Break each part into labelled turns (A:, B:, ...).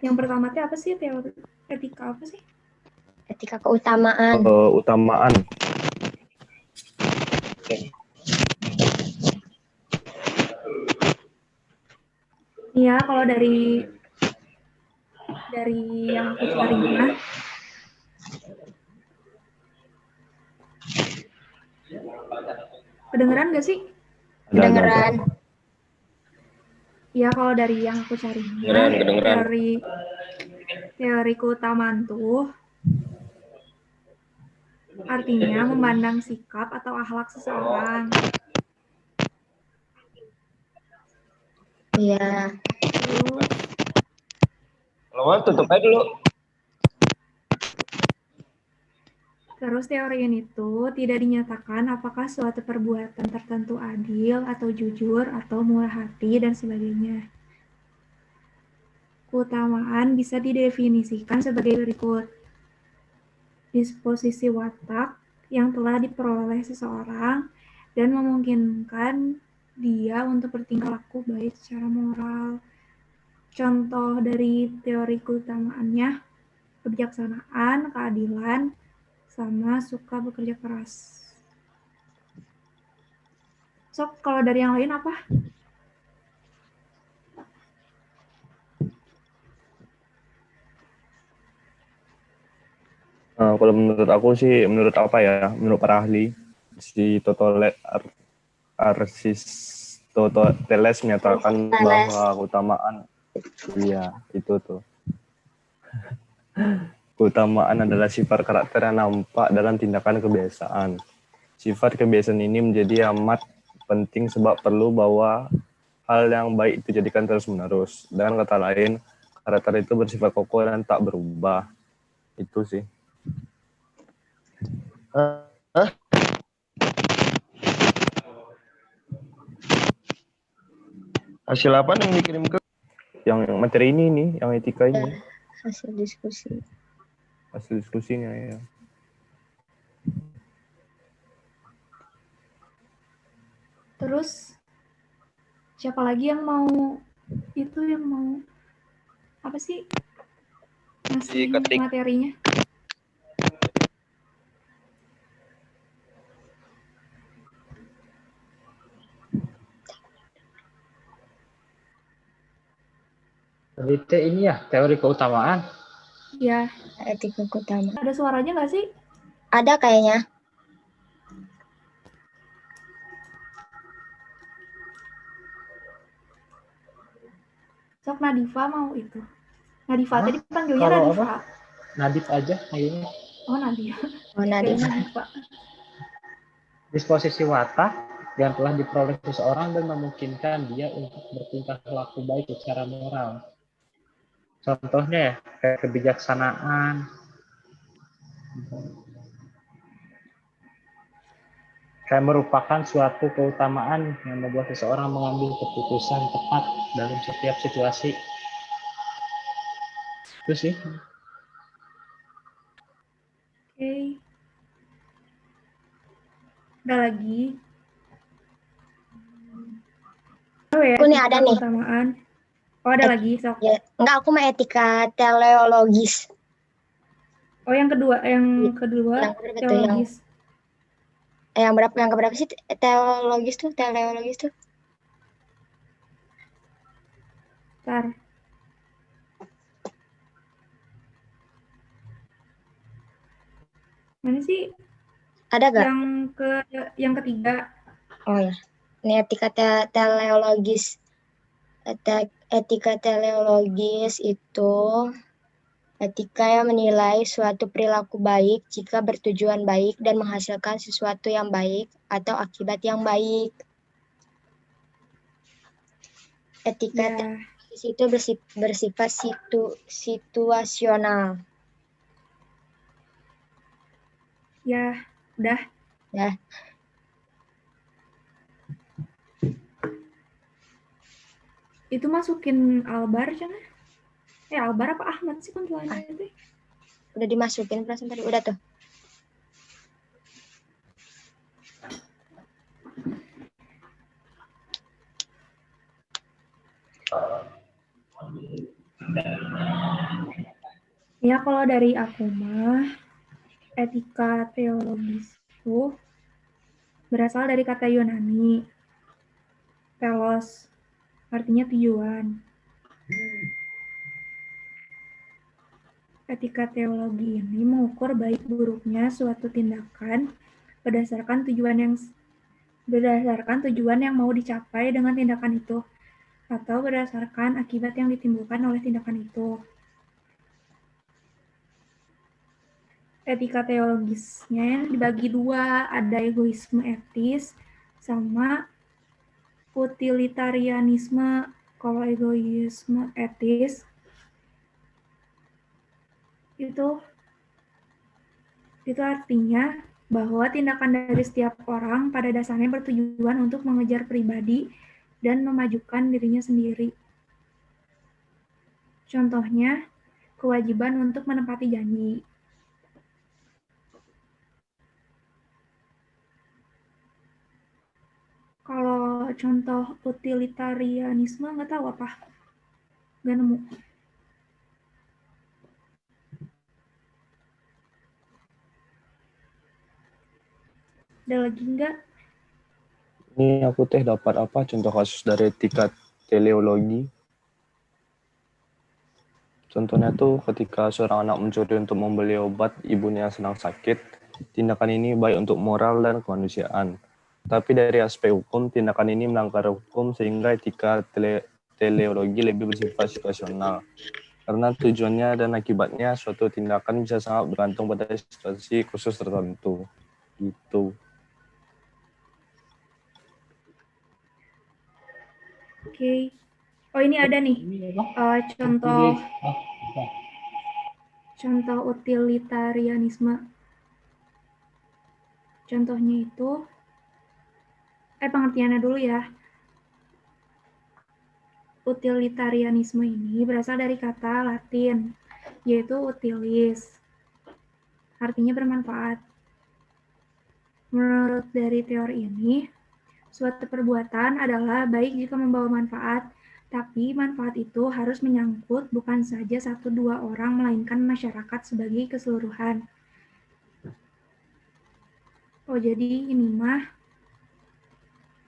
A: Yang pertama itu apa sih? Teori etika apa sih?
B: Etika keutamaan.
C: Utamaan.
A: Iya, kalau dari yang aku cari mah, kedengeran nggak sih?
B: Kedengeran.
A: Ya, kalau dari yang aku cari mah, teori keutamaan tuh artinya memandang sikap atau akhlak seseorang.
B: Iya.
C: Kalau tutup aja dulu.
A: Terus teori ini tuh tidak dinyatakan apakah suatu perbuatan tertentu adil atau jujur atau murah hati dan sebagainya. Keutamaan bisa didefinisikan sebagai berikut. Disposisi watak yang telah diperoleh seseorang dan memungkinkan dia untuk bertingkah laku baik secara moral. Contoh dari teori keutamaannya, kebijaksanaan, keadilan, sama suka bekerja keras. Sok, kalau dari yang lain apa?
C: Kalau menurut aku sih, menurut para ahli, si Aristoteles menyatakan bahwa keutamaan, iya itu tuh, keutamaan adalah sifat karakter yang nampak dalam tindakan kebiasaan. Sifat kebiasaan ini menjadi amat penting sebab perlu bahwa hal yang baik itu jadikan terus-menerus. Dengan kata lain, karakter itu bersifat kokoh dan tak berubah. Itu sih. Hasil apa yang dikirim ke? Yang materi ini nih, yang etika ini.
B: Hasil diskusi.
C: Hasil diskusinya ya.
A: Terus siapa lagi yang mau apa sih ngasih materinya?
D: Berarti ini ya teori keutamaan.
A: Ya.
B: Etika keutamaan.
A: Ada suaranya nggak sih?
B: Ada kayaknya.
A: Sok Nadifa mau itu. Nadifa tadi panggilnya Nadifa.
D: Apa? Nadif aja kayaknya.
A: Oh Nadia.
B: Oh Nadifa.
D: Disposisi watak yang telah diperoleh seseorang dan memungkinkan dia untuk bertingkah laku baik secara moral. Contohnya ya, kayak kebijaksanaan, kayak merupakan suatu keutamaan yang membuat seseorang mengambil keputusan tepat dalam setiap situasi. Itu sih.
A: Oke. Ada lagi. Oh ya,
B: aku nih ada nih.
A: Keutamaan. Oh ada lagi, sok.
B: Ya, enggak, aku mah etika teleologis.
A: Oh yang kedua teologis.
B: Yang keberapa sih teleologis tuh?
A: Bentar. Mana sih?
B: Ada gak?
A: Yang ketiga.
B: Oh ya, ini etika teleologis. Etika teleologis itu etika yang menilai suatu perilaku baik jika bertujuan baik dan menghasilkan sesuatu yang baik atau akibat yang baik. Etika teleologis itu bersifat situasional.
A: Ya, udah.
B: Ya.
A: Itu masukin Albar jangan? Albar apa Ahmad sih kontulannya itu?
B: Udah dimasukin perasaan tadi, udah tuh.
A: Ya, kalau dari aku mah, etika teologis itu berasal dari kata Yunani, telos, artinya tujuan. Etika teologi ini mengukur baik buruknya suatu tindakan berdasarkan tujuan yang mau dicapai dengan tindakan itu, atau berdasarkan akibat yang ditimbulkan oleh tindakan itu. Etika teologisnya dibagi dua, ada egoisme etis sama utilitarianisme. Kalau egoisme etis itu artinya bahwa tindakan dari setiap orang pada dasarnya bertujuan untuk mengejar pribadi dan memajukan dirinya sendiri. Contohnya, kewajiban untuk menepati janji. Kalau contoh utilitarianisme nggak tahu apa, nggak nemu. Ada lagi nggak?
C: Ini aku dapat apa contoh kasus dari etika teleologi. Contohnya tuh ketika seorang anak mencuri untuk membeli obat ibunya yang sedang sakit, tindakan ini baik untuk moral dan kemanusiaan. Tapi dari aspek hukum, tindakan ini melanggar hukum sehingga etika teleologi lebih bersifat situasional. Karena tujuannya dan akibatnya suatu tindakan bisa sangat bergantung pada situasi khusus tertentu. Gitu.
A: Oke. Oh, ini ada nih. Contoh utilitarianisme. Contohnya itu, pengertiannya dulu ya. Utilitarianisme ini berasal dari kata Latin, yaitu utilis. Artinya bermanfaat. Menurut dari teori ini, suatu perbuatan adalah baik jika membawa manfaat, tapi manfaat itu harus menyangkut bukan saja 1-2 orang, melainkan masyarakat sebagai keseluruhan. Oh, jadi ini mah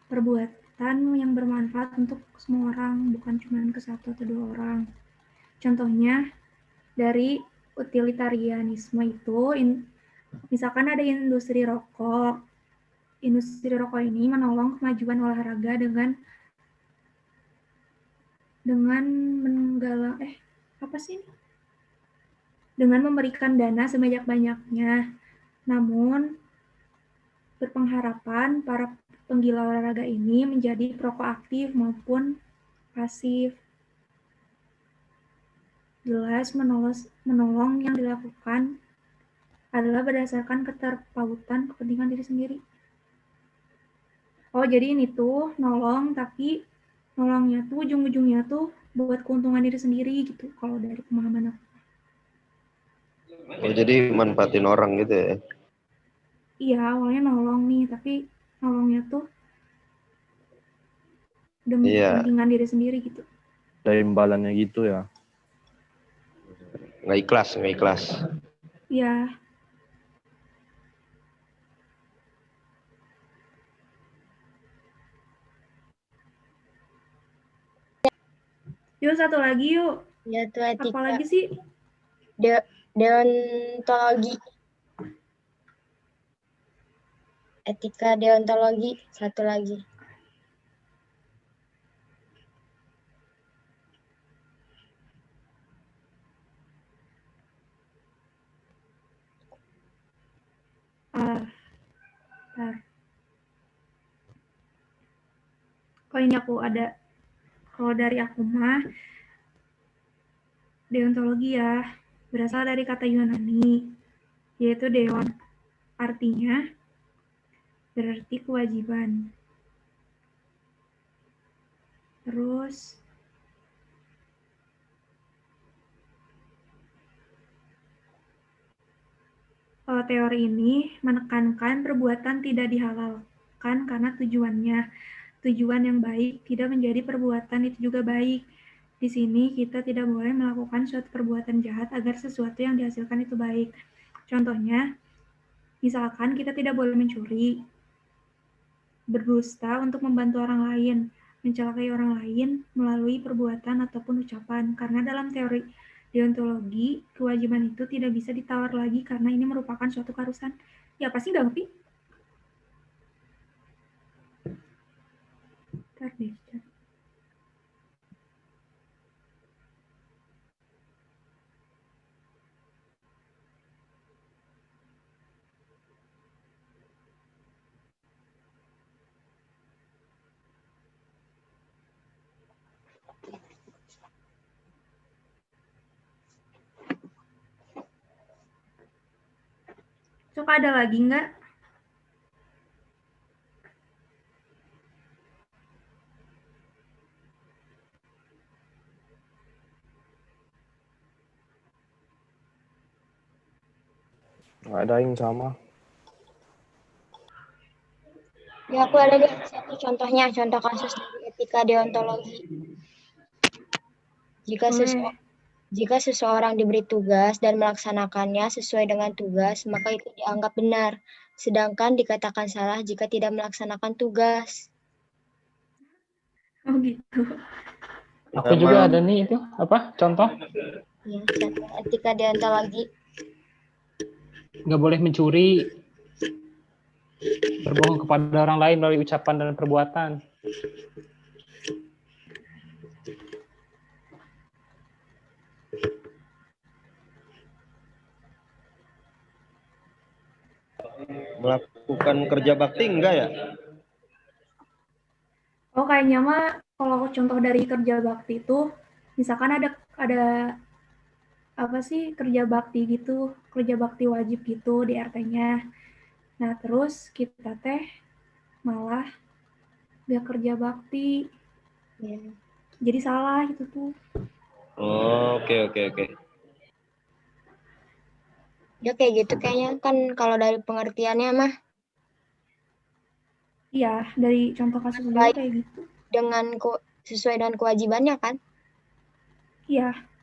A: perbuatan yang bermanfaat untuk semua orang, bukan cuma ke 1 atau 2 orang. Contohnya dari utilitarianisme itu, misalkan ada industri rokok. Industri rokok ini menolong kemajuan olahraga dengan dengan memberikan dana sebanyak-banyaknya. Namun, berpengharapan para penggila olahraga ini menjadi perokok aktif maupun pasif. Jelas menolong yang dilakukan adalah berdasarkan keterpautan kepentingan diri sendiri. Oh, jadi ini tuh nolong, tapi nolongnya tuh ujung-ujungnya tuh buat keuntungan diri sendiri gitu, kalau dari pemahaman aku.
E: Oh, jadi manfaatin orang gitu ya?
A: Iya, awalnya nolong nih, tapi nolongnya tuh demi kepentingan diri sendiri gitu.
C: Ada imbalannya gitu ya?
E: Nggak ikhlas.
A: Iya. Yuk, satu lagi yuk.
B: Yaitu etika.
A: Apa lagi sih?
B: Deontologi. Etika deontologi, satu lagi.
A: Kalau ini aku ada. Kalau dari aku mah, deontologi ya, berasal dari kata Yunani, yaitu deon. Artinya, berarti kewajiban. Terus, teori ini menekankan perbuatan tidak dihalalkan karena tujuan yang baik tidak menjadi perbuatan itu juga baik. Di sini kita tidak boleh melakukan suatu perbuatan jahat agar sesuatu yang dihasilkan itu baik. Contohnya, misalkan kita tidak boleh mencuri, berdusta untuk membantu orang lain, mencelakai orang lain melalui perbuatan ataupun ucapan. Karena dalam teori deontologi, kewajiban itu tidak bisa ditawar lagi karena ini merupakan suatu keharusan. Ya, pasti nggak ngerti? Ntar deh, cari. Sok ada lagi nggak?
C: Nggak ada yang sama.
B: Ya, aku ada di satu contohnya, contoh kasus dari etika deontologi. Jika seseorang diberi tugas dan melaksanakannya sesuai dengan tugas, maka itu dianggap benar. Sedangkan dikatakan salah jika tidak melaksanakan tugas.
A: Oh gitu.
D: Aku juga ada nih itu apa contoh?
B: Ya, contoh etika deontologi.
D: Nggak boleh mencuri, berbohong kepada orang lain melalui ucapan dan perbuatan.
E: Melakukan kerja bakti enggak ya?
A: Oh, kayaknya mah kalau contoh dari kerja bakti itu, misalkan ada apa sih kerja bakti gitu, kerja bakti wajib gitu di RT-nya. Nah, terus kita teh malah gak kerja bakti.
B: Ya.
A: Jadi salah gitu tuh.
E: Oh, oke.
B: Ya kayak gitu kayaknya kan kalau dari pengertiannya mah
A: Iya, dari contoh kasus juga kayak gitu.
B: sesuai dengan kewajibannya kan?
A: Iya.